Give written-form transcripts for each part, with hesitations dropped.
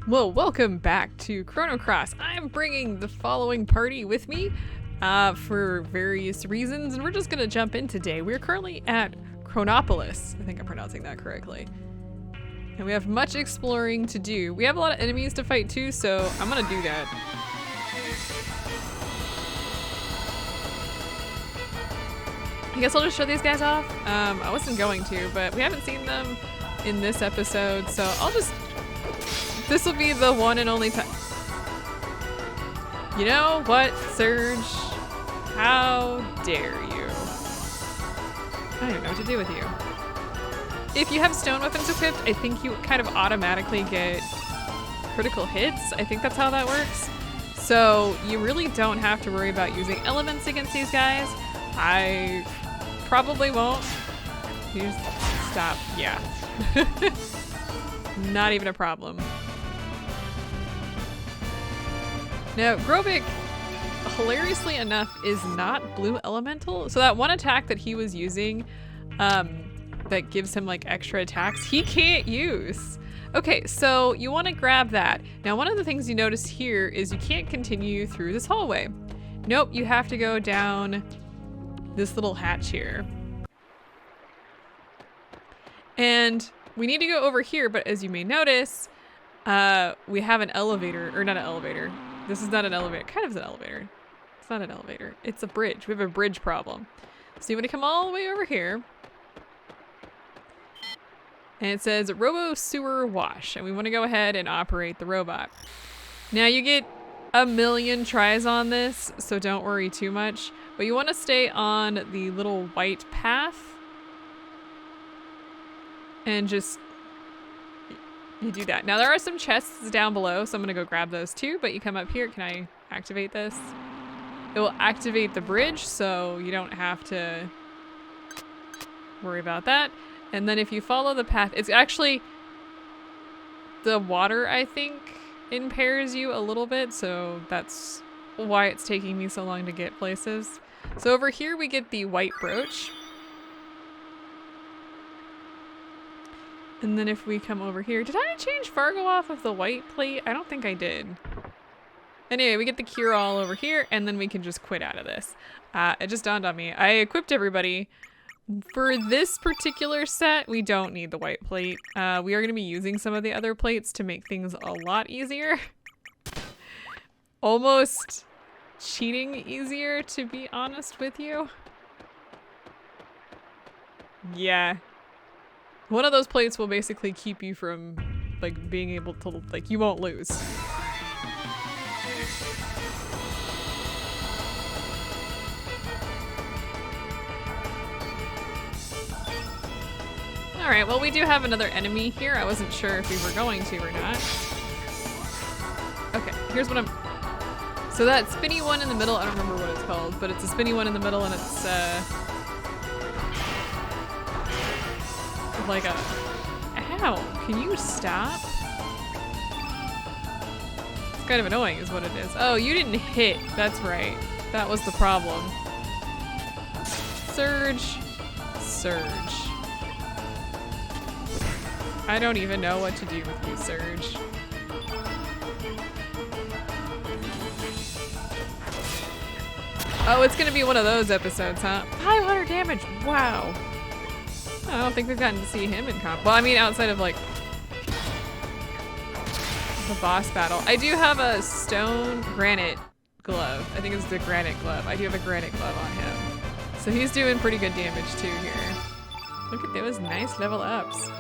Well, welcome back to Chrono Cross. I'm bringing the following party with me for various reasons, and we're just gonna jump in today. We're currently at Chronopolis. I think I'm pronouncing that correctly. And we have much exploring to do. We have a lot of enemies to fight too, so I'm gonna do that. I guess I'll just show these guys off. I wasn't going to, but we haven't seen them in this episode, so I'll just... This will be the one and only time. You know what, Serge? How dare you? I don't even know what to do with you. If you have stone weapons equipped, I think you kind of automatically get critical hits. I think that's how that works. So you really don't have to worry about using elements against these guys. I probably won't. You just stop. Yeah. Not even a problem. Now, Grobic, hilariously enough, is not blue elemental. So that one attack that he was using that gives him like extra attacks, he can't use. Okay, so you want to grab that. Now, one of the things you notice here is you can't continue through this hallway. Nope, you have to go down this little hatch here. And we need to go over here, but as you may notice, we have an elevator, or not an elevator. This is not an elevator. Kind of is an elevator. It's not an elevator. It's a bridge. We have a bridge problem. So you want to come all the way over here. And it says Robo Sewer Wash. And we want to go ahead and operate the robot. Now you get a million tries on this, so don't worry too much. But you want to stay on the little white path. And just... You do that. Now there are some chests down below, so I'm gonna go grab those too, but you come up here. Can I activate this? It will activate the bridge, so you don't have to worry about that. And then if you follow the path, it's actually the water, I think, impairs you a little bit, so that's why it's taking me so long to get places. So over here we get the white brooch. And then if we come over here, did I change Fargo off of the white plate? I don't think I did. Anyway, we get the cure all over here, and then we can just quit out of this. It just dawned on me. I equipped everybody. For this particular set, we don't need the white plate. We are going to be using some of the other plates to make things a lot easier. Almost cheating easier, to be honest with you. Yeah. One of those plates will basically keep you from, like, being able to, like, you won't lose. Alright, well, we do have another enemy here. I wasn't sure if we were going to or not. Okay, here's what I'm... So that spinny one in the middle, I don't remember what it's called, but it's a spinny one in the middle, and it's, like a... Ow! Can you stop? It's kind of annoying is what it is. Oh, you didn't hit. That's right. That was the problem. Serge. Serge. I don't even know what to do with you, Serge. Oh, it's gonna be one of those episodes, huh? 500 damage! Wow! I don't think we've gotten to see him in comp. Well, I mean, outside of, like, the boss battle. I do have a stone granite glove. I think it's the granite glove. I do have a granite glove on him. So he's doing pretty good damage, too, here. Look at those nice level ups.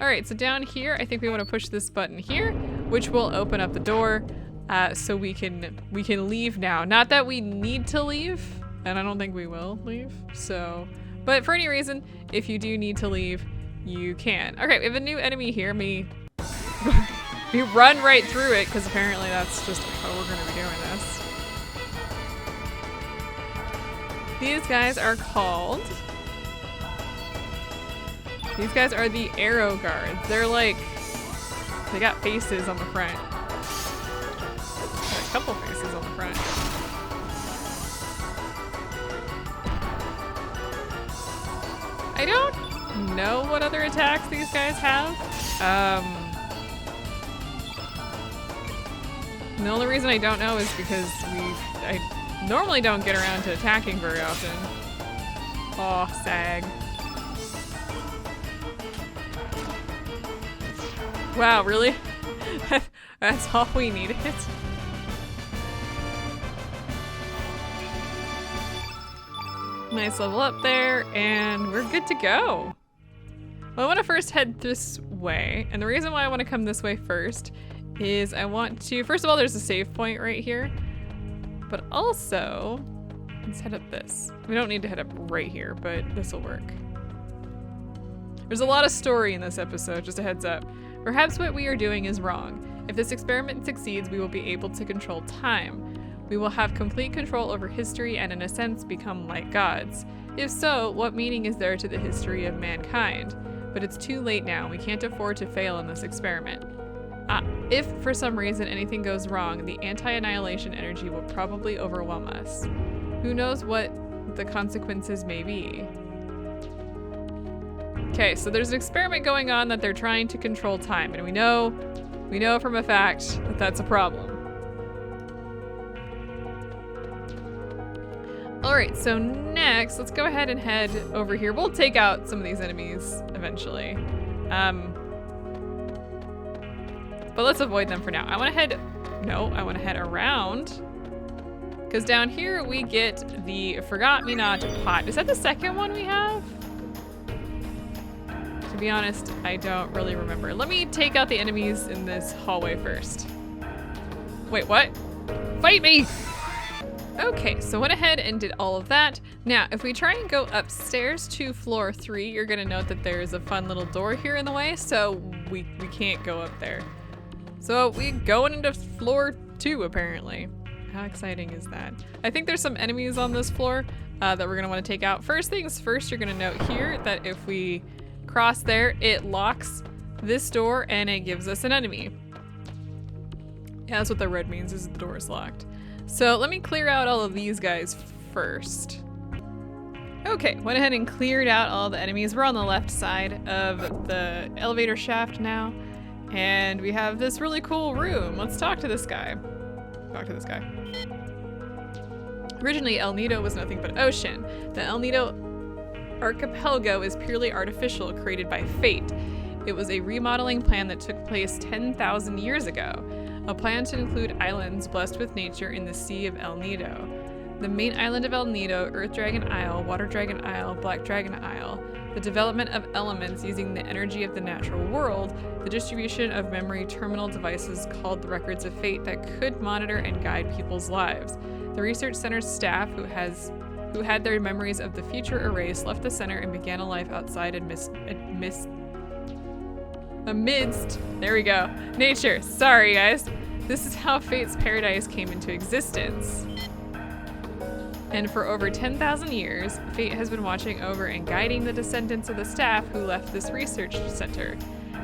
Alright, so down here, I think we want to push this button here, which will open up the door, so we can leave now. Not that we need to leave. And I don't think we will leave, so... But for any reason, if you do need to leave, you can. Okay, we have a new enemy here. We run right through it, because apparently that's just how we're going to be doing this. These guys are called... These guys are the Aero guards. They're like... They got faces on the front. Got a couple faces on the front. I don't know what other attacks these guys have. The only reason I don't know is because I normally don't get around to attacking very often. Oh, sag. Wow, really? That's all we needed? Nice level up there, and we're good to go. Well, I want to first head this way, and the reason why I want to come this way first is I want to, first of all, there's a save point right here, but also, let's head up this. We don't need to head up right here, but this will work. There's a lot of story in this episode, just a heads up. Perhaps what we are doing is wrong. If this experiment succeeds, we will be able to control time. We will have complete control over history and in a sense become like gods. If so, what meaning is there to the history of mankind? But it's too late now. We can't afford to fail in this experiment. If for some reason anything goes wrong, the anti-annihilation energy will probably overwhelm us. Who knows what the consequences may be? Okay, so there's an experiment going on that they're trying to control time, and we know from a fact that that's a problem. All right, so next, let's go ahead and head over here. We'll take out some of these enemies eventually. But let's avoid them for now. I want to head around. Because down here we get the Forgot-Me-Not pot. Is that the second one we have? To be honest, I don't really remember. Let me take out the enemies in this hallway first. Wait, what? Fight me! Okay, so went ahead and did all of that. Now, if we try and go upstairs to floor 3, you're gonna note that there's a fun little door here in the way, so we can't go up there. So we going into floor 2, apparently. How exciting is that? I think there's some enemies on this floor that we're gonna wanna take out. First things first, you're gonna note here that if we cross there, it locks this door and it gives us an enemy. Yeah, that's what the red means, is the door is locked. So let me clear out all of these guys first. Okay, went ahead and cleared out all the enemies. We're on the left side of the elevator shaft now. And we have this really cool room. Let's talk to this guy. Originally, El Nido was nothing but ocean. The El Nido archipelago is purely artificial, created by fate. It was a remodeling plan that took place 10,000 years ago. A plan to include islands blessed with nature in the Sea of El Nido. The main island of El Nido, Earth Dragon Isle, Water Dragon Isle, Black Dragon Isle. The development of elements using the energy of the natural world. The distribution of memory terminal devices called the Records of Fate that could monitor and guide people's lives. The research center's staff, who had their memories of the future erased, left the center and began a life outside amidst there we go, nature. Sorry guys. This is how Fate's paradise came into existence. And for over 10,000 years, Fate has been watching over and guiding the descendants of the staff who left this research center.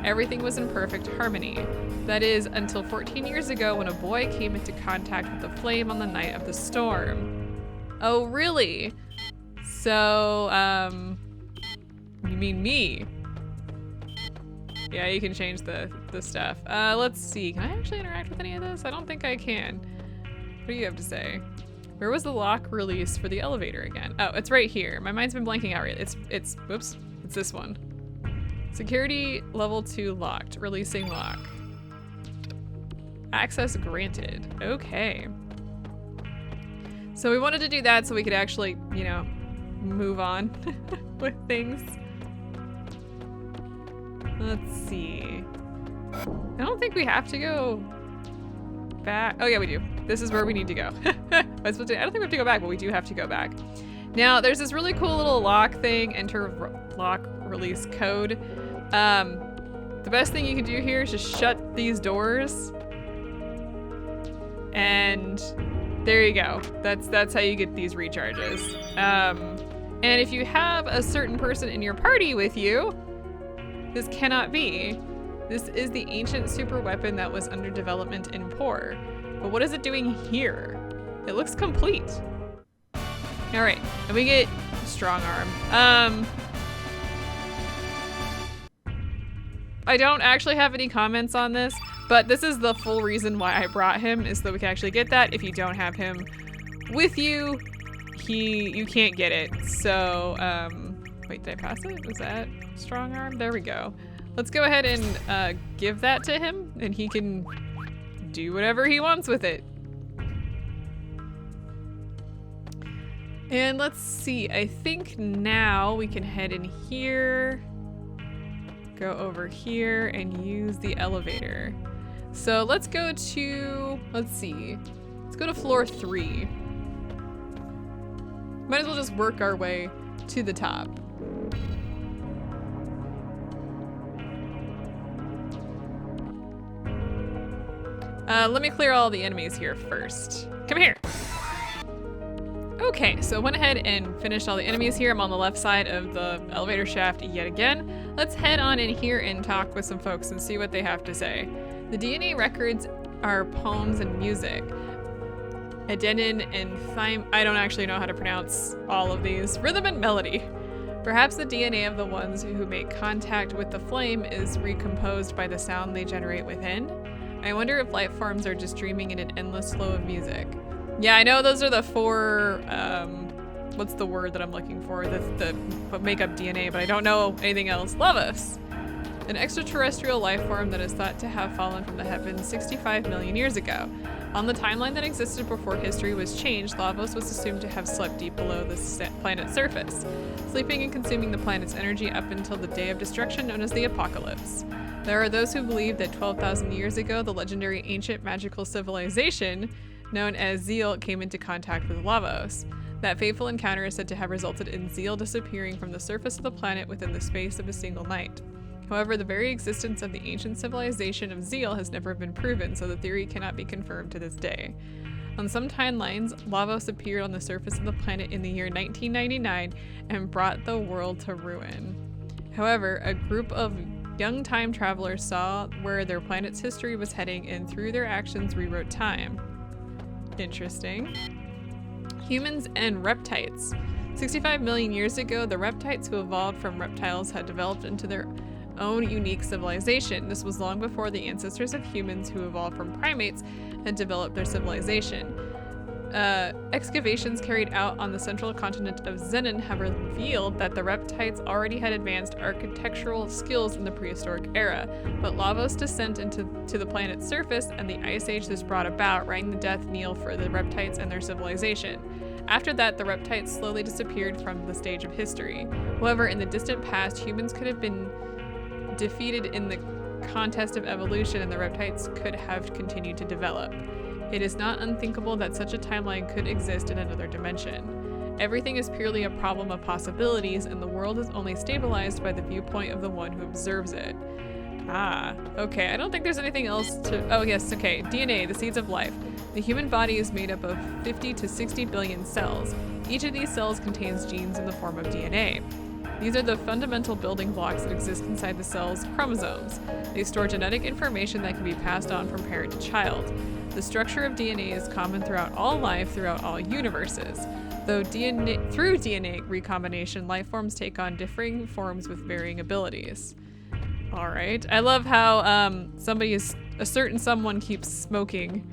Everything was in perfect harmony. That is, until 14 years ago when a boy came into contact with the flame on the night of the storm. Oh, really? So, you mean me? Yeah, you can change the stuff. Let's see. Can I actually interact with any of this? I don't think I can. What do you have to say? Where was the lock released for the elevator again? Oh, it's right here. My mind's been blanking out. Whoops. It's this one. Security level 2 locked. Releasing lock. Access granted. Okay. So we wanted to do that so we could actually, you know, move on with things. Let's see. I don't think we have to go back. Oh yeah, we do. This is where we need to go. I don't think we have to go back, but we do have to go back. Now, there's this really cool little lock thing, enter lock release code. The best thing you can do here is just shut these doors. And there you go. That's how you get these recharges. And if you have a certain person in your party with you, this cannot be. This is the ancient super weapon that was under development in Por. But what is it doing here? It looks complete. All right, and we get strong arm. I don't actually have any comments on this, but this is the full reason why I brought him, is so that we can actually get that. If you don't have him with you, you can't get it. So, wait, did I pass it? Was that strong arm? There we go. Let's go ahead and give that to him, and he can do whatever he wants with it. And let's see, I think now we can head in here, go over here, and use the elevator. So let's go to, let's go to floor 3. Might as well just work our way to the top. Let me clear all the enemies here first. Come here. Okay, so went ahead and finished all the enemies here. I'm on the left side of the elevator shaft yet again. Let's head on in here and talk with some folks and see what they have to say. The DNA records are poems and music. Adenin and Thym— I don't actually know how to pronounce all of these. Rhythm and melody. Perhaps the DNA of the ones who make contact with the flame is recomposed by the sound they generate within. I wonder if life forms are just dreaming in an endless flow of music. Yeah, I know those are the 4, what's the word that I'm looking for? What make up DNA, but I don't know anything else. Lavos. An extraterrestrial life form that is thought to have fallen from the heavens 65 million years ago. On the timeline that existed before history was changed, Lavos was assumed to have slept deep below the planet's surface, sleeping and consuming the planet's energy up until the day of destruction known as the apocalypse. There are those who believe that 12,000 years ago, the legendary ancient magical civilization known as Zeal came into contact with Lavos. That fateful encounter is said to have resulted in Zeal disappearing from the surface of the planet within the space of a single night. However, the very existence of the ancient civilization of Zeal has never been proven, so the theory cannot be confirmed to this day. On some timelines, Lavos appeared on the surface of the planet in the year 1999 and brought the world to ruin. However, a group of young time travelers saw where their planet's history was heading and through their actions rewrote time. Interesting. Humans and reptites. 65 million years ago, the reptites who evolved from reptiles had developed into their own unique civilization. This was long before the ancestors of humans who evolved from primates had developed their civilization. Excavations carried out on the central continent of Zenon have revealed that the reptiles already had advanced architectural skills in the prehistoric era, but Lavos' descent to the planet's surface and the ice age this brought about rang the death knell for the reptiles and their civilization. After that, the reptiles slowly disappeared from the stage of history. However, in the distant past, humans could have been defeated in the contest of evolution and the reptiles could have continued to develop. It is not unthinkable that such a timeline could exist in another dimension. Everything is purely a problem of possibilities, and the world is only stabilized by the viewpoint of the one who observes it. Ah, okay, I don't think there's anything else to— oh yes, okay, DNA, the seeds of life. The human body is made up of 50 to 60 billion cells. Each of these cells contains genes in the form of DNA. These are the fundamental building blocks that exist inside the cell's chromosomes. They store genetic information that can be passed on from parent to child. The structure of DNA is common throughout all life, throughout all universes. Through DNA recombination, life forms take on differing forms with varying abilities. All right. I love how a certain someone keeps smoking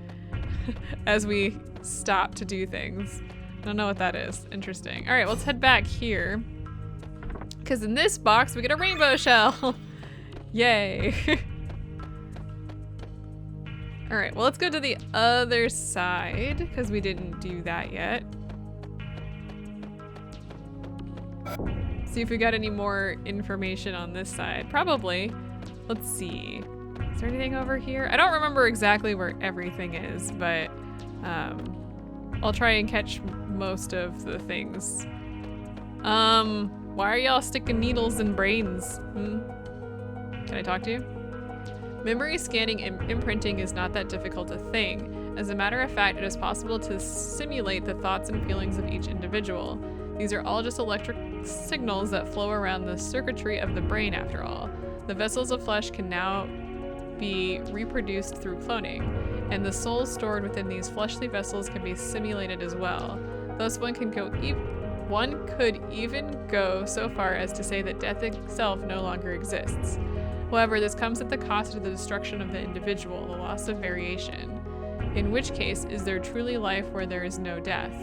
as we stop to do things. I don't know what that is. Interesting. All right, let's head back here. Because in this box, we get a rainbow shell. Yay. All right, well, let's go to the other side because we didn't do that yet. See if we got any more information on this side. Probably. Let's see. Is there anything over here? I don't remember exactly where everything is, but I'll try and catch most of the things. Why are y'all sticking needles in brains? Can I talk to you? Memory scanning and imprinting is not that difficult a thing. As a matter of fact, it is possible to simulate the thoughts and feelings of each individual. These are all just electric signals that flow around the circuitry of the brain after all. The vessels of flesh can now be reproduced through cloning, and the souls stored within these fleshly vessels can be simulated as well. Thus, one could even go so far as to say that death itself no longer exists. However, this comes at the cost of the destruction of the individual, the loss of variation. In which case, is there truly life where there is no death?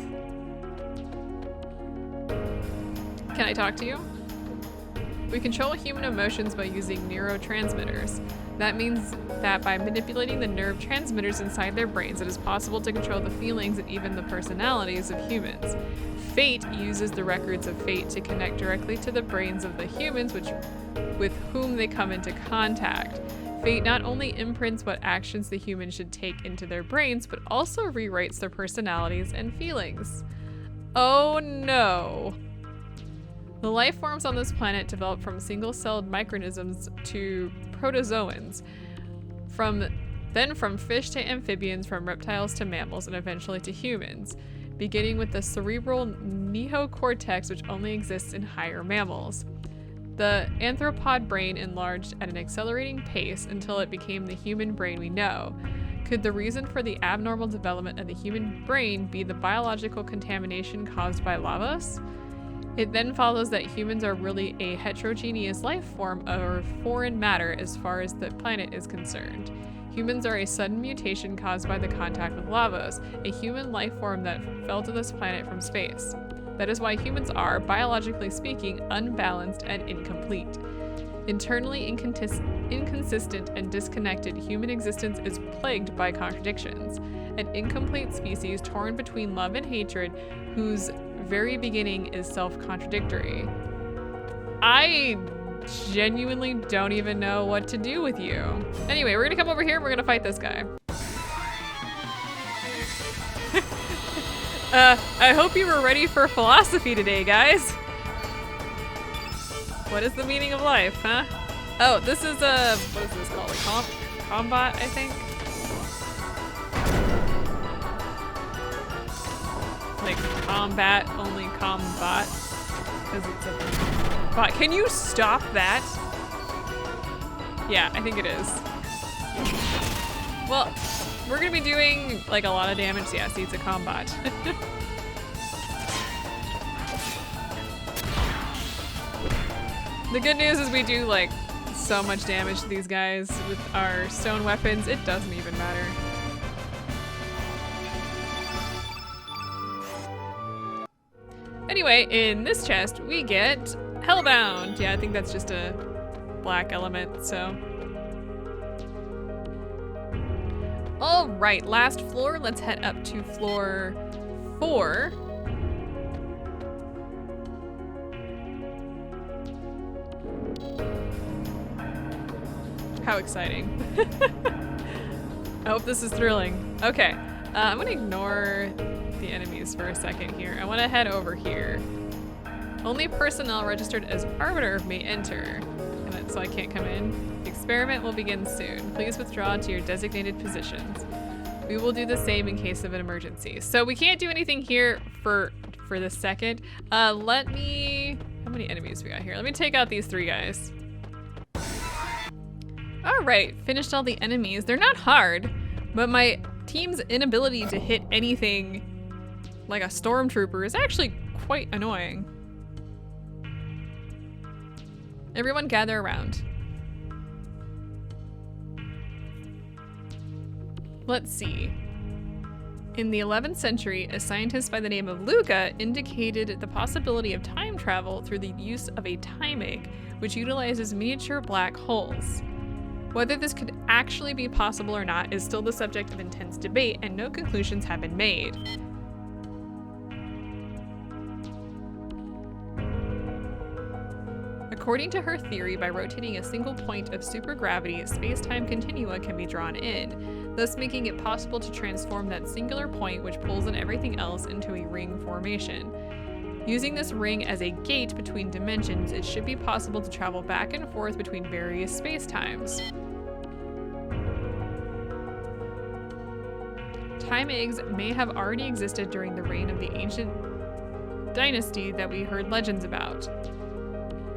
Can I talk to you? We control human emotions by using neurotransmitters. That means that by manipulating the nerve transmitters inside their brains, it is possible to control the feelings and even the personalities of humans. Fate uses the records of fate to connect directly to the brains of the humans with whom they come into contact. Fate not only imprints what actions the humans should take into their brains, but also rewrites their personalities and feelings. Oh no. The life forms on this planet developed from single-celled microorganisms to protozoans, then from fish to amphibians, from reptiles to mammals, and eventually to humans, beginning with the cerebral neocortex, which only exists in higher mammals. The anthropod brain enlarged at an accelerating pace until it became the human brain we know. Could the reason for the abnormal development of the human brain be the biological contamination caused by lavas? It then follows that humans are really a heterogeneous life form or foreign matter as far as the planet is concerned. Humans are a sudden mutation caused by the contact with lavas, a human life form that fell to this planet from space. That is why humans are, biologically speaking, unbalanced and incomplete. Internally inconsistent and disconnected, human existence is plagued by contradictions. An incomplete species torn between love and hatred, whose very beginning is self-contradictory. I genuinely don't even know what to do with you. Anyway, we're gonna come over here and we're gonna fight this guy. I hope you were ready for philosophy today, guys. What is the meaning of life, huh? Oh, this is what is this called? A Combot, I think? Like combat, only Combot. Because it's a bot. Can you stop that? Yeah, I think it is. Well, we're gonna be doing like a lot of damage. Yeah, see, it's a Combot. The good news is we do like so much damage to these guys with our stone weapons, it doesn't even matter. Anyway, in this chest, we get Hellbound. Yeah, I think that's just a black element, so. All right, last floor. Let's head up to floor 4. How exciting. I hope this is thrilling. Okay, I'm gonna ignore the enemies for a second here. I wanna head over here. Only personnel registered as Arbiter may enter, so I can't come in. The experiment will begin soon. Please withdraw to your designated positions. We will do the same in case of an emergency. So we can't do anything here for this second. How many enemies we got here? Let me take out these 3 guys. All right, finished all the enemies. They're not hard, but my team's inability to hit anything like a stormtrooper is actually quite annoying. Everyone gather around. Let's see. In the 11th century, a scientist by the name of Luca indicated the possibility of time travel through the use of a time egg, which utilizes miniature black holes. Whether this could actually be possible or not is still the subject of intense debate, and no conclusions have been made. According to her theory, by rotating a single point of supergravity, space-time continua can be drawn in, thus making it possible to transform that singular point, which pulls in everything else, into a ring formation. Using this ring as a gate between dimensions, it should be possible to travel back and forth between various space-times. Time eggs may have already existed during the reign of the ancient dynasty that we heard legends about.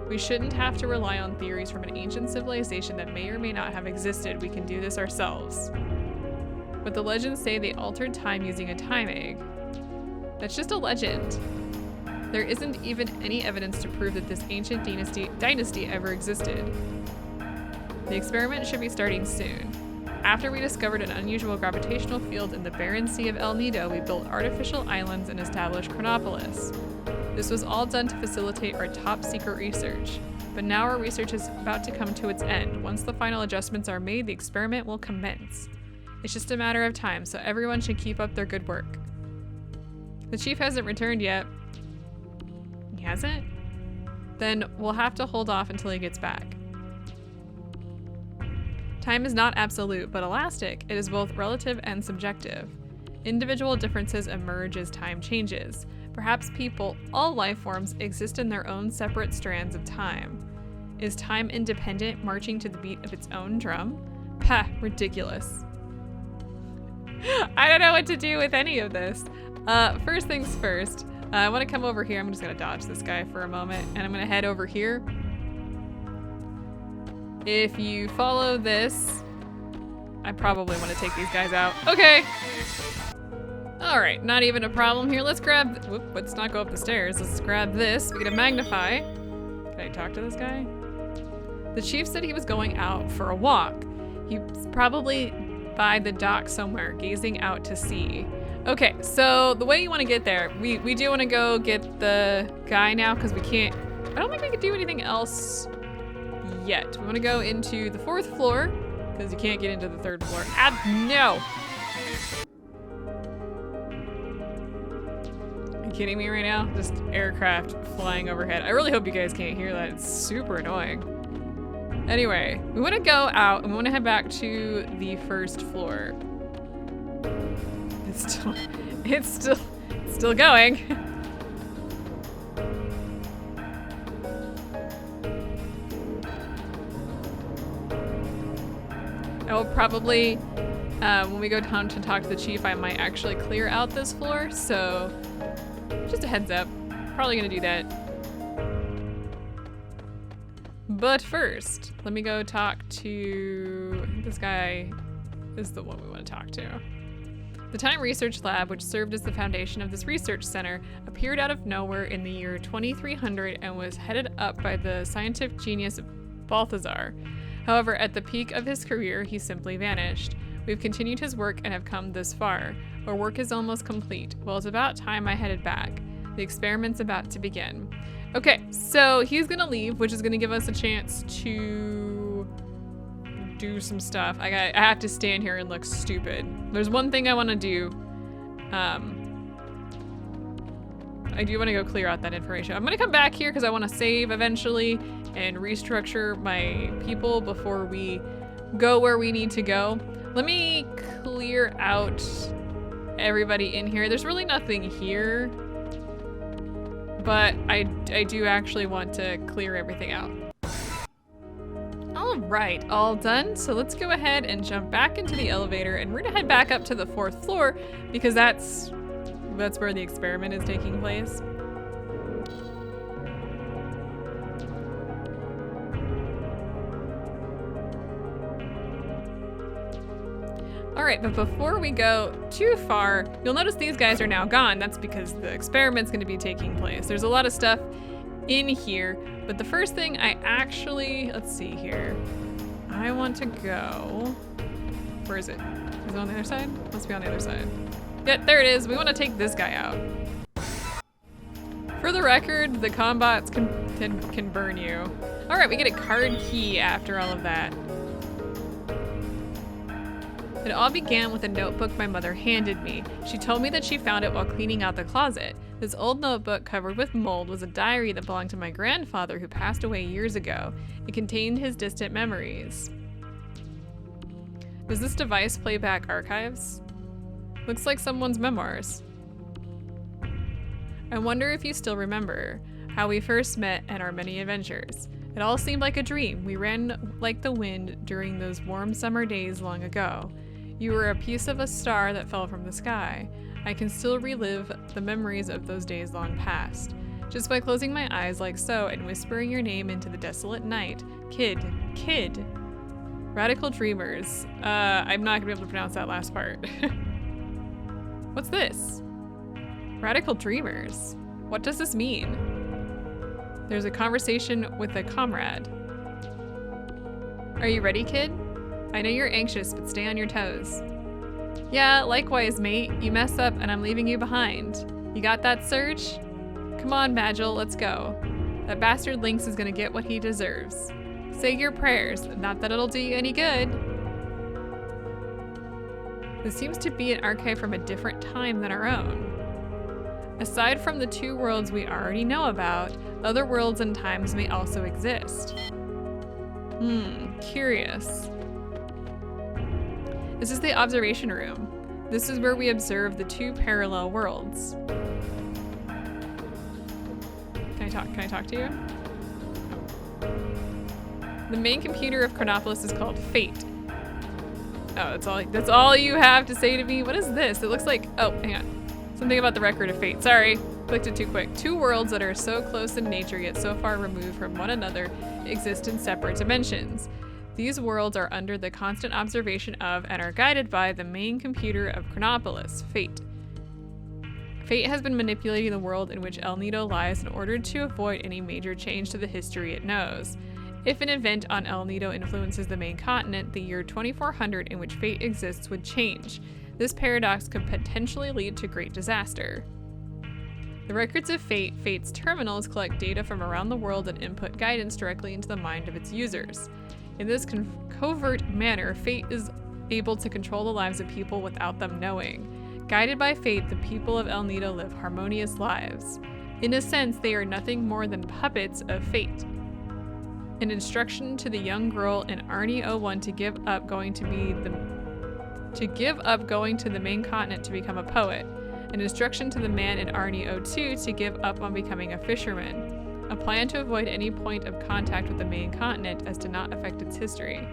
We shouldn't have to rely on theories from an ancient civilization that may or may not have existed. We can do this ourselves. But the legends say they altered time using a time egg. That's just a legend. There isn't even any evidence to prove that this ancient dynasty ever existed. The experiment should be starting soon. After we discovered an unusual gravitational field in the barren sea of El Nido, we built artificial islands and established Chronopolis. This was all done to facilitate our top secret research. But now our research is about to come to its end. Once the final adjustments are made, the experiment will commence. It's just a matter of time, so everyone should keep up their good work. The chief hasn't returned yet. He hasn't? Then we'll have to hold off until he gets back. Time is not absolute, but elastic. It is both relative and subjective. Individual differences emerge as time changes. Perhaps people, all life forms, exist in their own separate strands of time. Is time independent, marching to the beat of its own drum? Pah, ridiculous. I don't know what to do with any of this. First things first, I want to come over here. I'm just going to dodge this guy for a moment, and I'm going to head over here. If you follow this, I probably want to take these guys out. Okay. All right, not even a problem here. Let's grab, whoop, let's not go up the stairs. Let's grab this. We get a magnify. Can I talk to this guy? The chief said he was going out for a walk. He's probably by the dock somewhere, gazing out to sea. Okay, so the way you want to get there, we do want to go get the guy now because we can't, I don't think we can do anything else yet. We want to go into the 4th floor because you can't get into the 3rd floor. No! Are you kidding me right now? Just aircraft flying overhead. I really hope you guys can't hear that. It's super annoying. Anyway, we want to go out and we want to head back to the 1st floor. It's still going. I will probably, when we go down to talk to the chief, I might actually clear out this floor. So just a heads up, probably gonna do that. But first, let me go talk to, I think this guy is the one we want to talk to. The Time Research Lab, which served as the foundation of this research center, appeared out of nowhere in the year 2300 and was headed up by the scientific genius Balthazar. However, at the peak of his career, he simply vanished. We've continued his work and have come this far. Our work is almost complete. Well, it's about time I headed back. The experiment's about to begin. Okay, so he's gonna leave, which is gonna give us a chance to do some stuff. I have to stand here and look stupid. There's one thing I want to do. I do want to go clear out that information. I'm gonna come back here because I want to save eventually and restructure my people before we go where we need to go. Let me clear out everybody in here. There's really nothing here, but I do actually want to clear everything out. All right, all done. So let's go ahead and jump back into the elevator, and we're gonna head back up to the 4th floor because that's where the experiment is taking place. All right, but before we go too far, you'll notice these guys are now gone. That's because the experiment's gonna be taking place. There's a lot of stuff in here, but the first thing I actually, let's see here. I want to go, where is it? Is it on the other side? Must be on the other side. Yeah, there it is. We want to take this guy out. For the record, the Combots can burn you. All right, we get a card key after all of that. It all began with a notebook my mother handed me. She told me that she found it while cleaning out the closet. This old notebook covered with mold was a diary that belonged to my grandfather who passed away years ago. It contained his distant memories. Does this device play back archives? Looks like someone's memoirs. I wonder if you still remember how we first met and our many adventures. It all seemed like a dream. We ran like the wind during those warm summer days long ago. You were a piece of a star that fell from the sky. I can still relive the memories of those days long past. Just by closing my eyes like so and whispering your name into the desolate night. Kid. Radical Dreamers. I'm not gonna be able to pronounce that last part. What's this? Radical Dreamers. What does this mean? There's a conversation with a comrade. Are you ready, kid? I know you're anxious, but stay on your toes. Yeah, likewise, mate. You mess up and I'm leaving you behind. You got that, Serge? Come on, Magil, let's go. That bastard Lynx is gonna get what he deserves. Say your prayers, not that it'll do you any good. This seems to be an archive from a different time than our own. Aside from the two worlds we already know about, other worlds and times may also exist. Curious. This is the observation room. This is where we observe the two parallel worlds. Can I talk to you? The main computer of Chronopolis is called Fate. Oh, that's all you have to say to me? What is this? It looks like, oh, hang on. Something about the record of Fate. Sorry, clicked it too quick. Two worlds that are so close in nature yet so far removed from one another exist in separate dimensions. These worlds are under the constant observation of and are guided by the main computer of Chronopolis, Fate. Fate has been manipulating the world in which El Nido lies in order to avoid any major change to the history it knows. If an event on El Nido influences the main continent, the year 2400 in which Fate exists would change. This paradox could potentially lead to great disaster. The records of Fate, Fate's terminals, collect data from around the world and input guidance directly into the mind of its users. In this covert manner, Fate is able to control the lives of people without them knowing. Guided by Fate, the people of El Nido live harmonious lives. In a sense, they are nothing more than puppets of Fate. An instruction to the young girl in Arni 01 to give up going to the main continent to become a poet. An instruction to the man in Arni 02 to give up on becoming a fisherman. A plan to avoid any point of contact with the main continent as to not affect its history.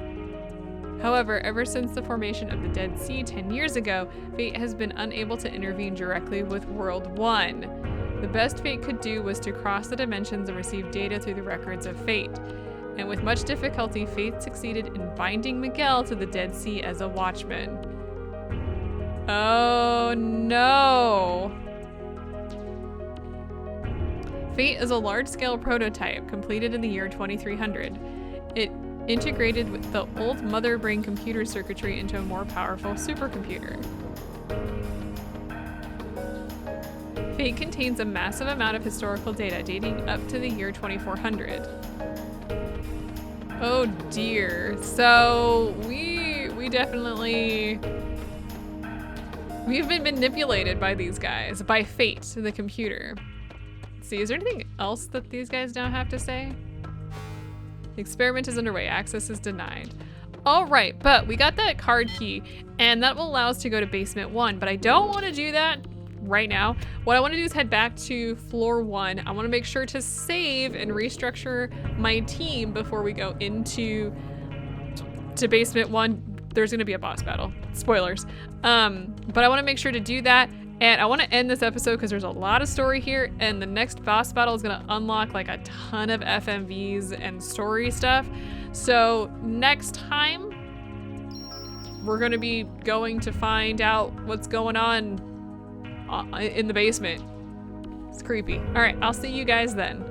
However, ever since the formation of the Dead Sea 10 years ago, Fate has been unable to intervene directly with World 1. The best Fate could do was to cross the dimensions and receive data through the records of Fate. And with much difficulty, Fate succeeded in binding Miguel to the Dead Sea as a watchman. Oh no! Fate is a large-scale prototype completed in the year 2300. It integrated with the old mother brain computer circuitry into a more powerful supercomputer. Fate contains a massive amount of historical data dating up to the year 2400. Oh dear. So we definitely... We've been manipulated by these guys, by Fate, the computer. Let's see, is there anything else that these guys now have to say? The experiment is underway, access is denied. All right, but we got that card key and that will allow us to go to basement 1, but I don't want to do that right now. What I want to do is head back to floor 1. I want to make sure to save and restructure my team before we go into basement 1. There's going to be a boss battle. Spoilers. But I want to make sure to do that. And I want to end this episode because there's a lot of story here. And the next boss battle is going to unlock like a ton of FMVs and story stuff. So next time, we're going to be going to find out what's going on in the basement. It's creepy. All right, I'll see you guys then.